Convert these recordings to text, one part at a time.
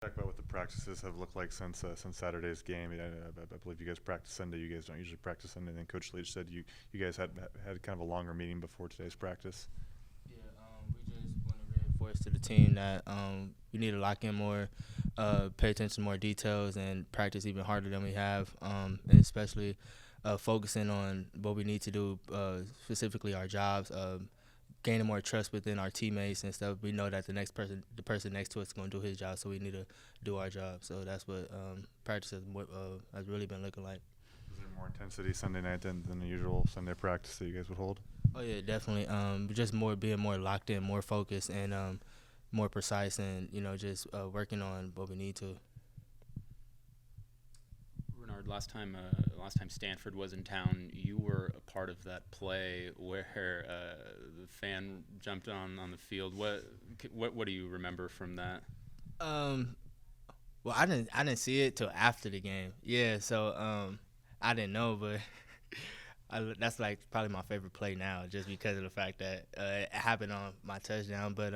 Talk about what the practices have looked like since Saturday's game. I believe you guys practice Sunday. You guys don't usually practice Sunday. And then Coach Leach said you guys had kind of a longer meeting before today's practice. Yeah, we just want to reinforce to the team that we need to lock in more, pay attention to more details, and practice even harder than we have, and especially focusing on what we need to do, specifically our jobs, gaining more trust within our teammates and stuff. We know that the person next to us is going to do his job, so we need to do our job. So that's what practice has really been looking like. Is there more intensity Sunday night than the usual Sunday practice that you guys would hold? Oh yeah, definitely. Just more being more locked in, more focused, and more precise, and just working on what we need to. Renard, last time Stanford was in town, you were a part of that play where the fan jumped on the field. What do you remember from that? Um, well, I didn't see it till after the game. Yeah, so I didn't know, but that's like probably my favorite play now, just because of the fact that it happened on my touchdown. But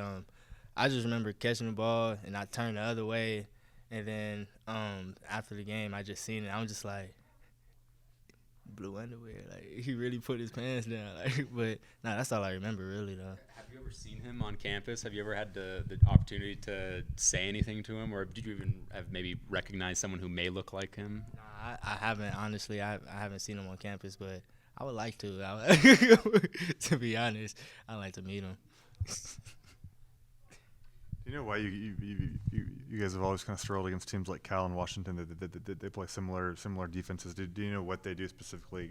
I just remember catching the ball and I turned the other way, and then after the game I just seen it. I'm just like, blue underwear, like he really put his pants down. Like, but nah, that's all I remember really though. Have you ever seen him on campus? Have you ever had the opportunity to say anything to him, or did you even have maybe recognized someone who may look like him? Nah, I haven't honestly. I haven't seen him on campus, but I would like to. To be honest, I'd like to meet him. Do you know why you guys have always kind of struggled against teams like Cal and Washington? They play similar defenses. Do you know what they do specifically,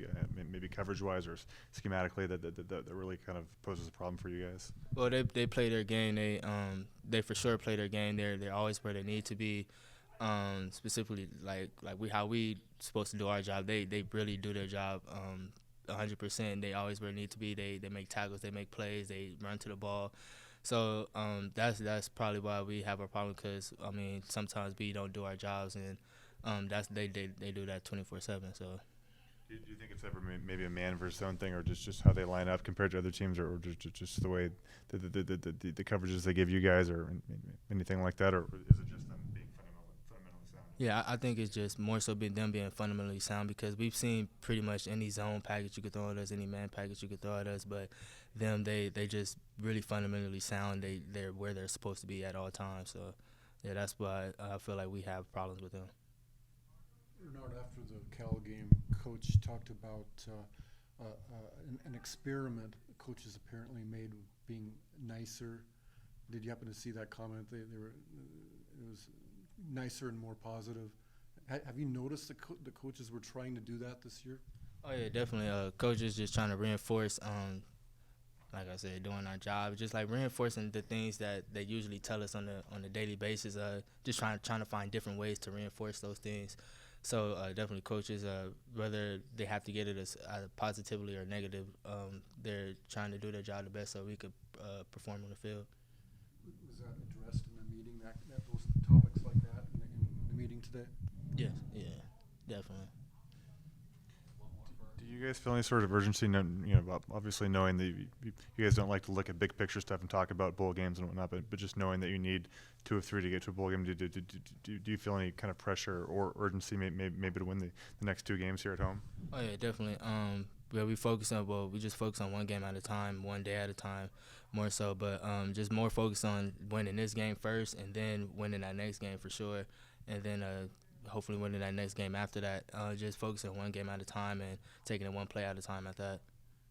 maybe coverage wise or schematically, that really kind of poses a problem for you guys? Well, they play their game. They for sure play their game. They're always where they need to be. Specifically, like how we supposed to do our job. They really do their job 100%. They always where they need to be. They make tackles. They make plays. They run to the ball. So that's probably why we have a problem, because I mean sometimes we don't do our jobs, and that's they do that 24/7. So Do you think it's ever maybe a man versus zone thing, or just how they line up compared to other teams, or just the way the coverages they give you guys, or anything like that, or is it just them being fundamentally sound? yeah, I think it's just more so them being fundamentally sound, because we've seen pretty much any zone package you could throw at us, any man package you could throw at us, but they just really fundamentally sound. They're where they're supposed to be at all times. So yeah, that's why I feel like we have problems with them. Renard, after the Cal game, Coach talked about an experiment coaches apparently made being nicer. Did you happen to see that comment? They were it was nicer and more positive. Have you noticed the coaches were trying to do that this year? Oh yeah, definitely. Coaches just trying to reinforce, like I said, doing our job, just like reinforcing the things that they usually tell us on a daily basis. Just trying to find different ways to reinforce those things. So definitely, coaches, whether they have to get it as positively or negative, they're trying to do their job the best so we could perform on the field. Was that addressed in the meeting? That those topics like that in the meeting today? Yes, yeah, definitely. Do you guys feel any sort of urgency, obviously knowing that you guys don't like to look at big picture stuff and talk about bowl games and whatnot, but just knowing that you need 2 of 3 to get to a bowl game, do you feel any kind of pressure or urgency maybe to win the next 2 games here at home? Oh yeah, definitely. Yeah, we just focus on one game at a time, one day at a time, more so. But just more focused on winning this game first, and then winning that next game for sure, and then hopefully winning that next game after that. Just focusing on one game at a time and taking it one play at a time at that.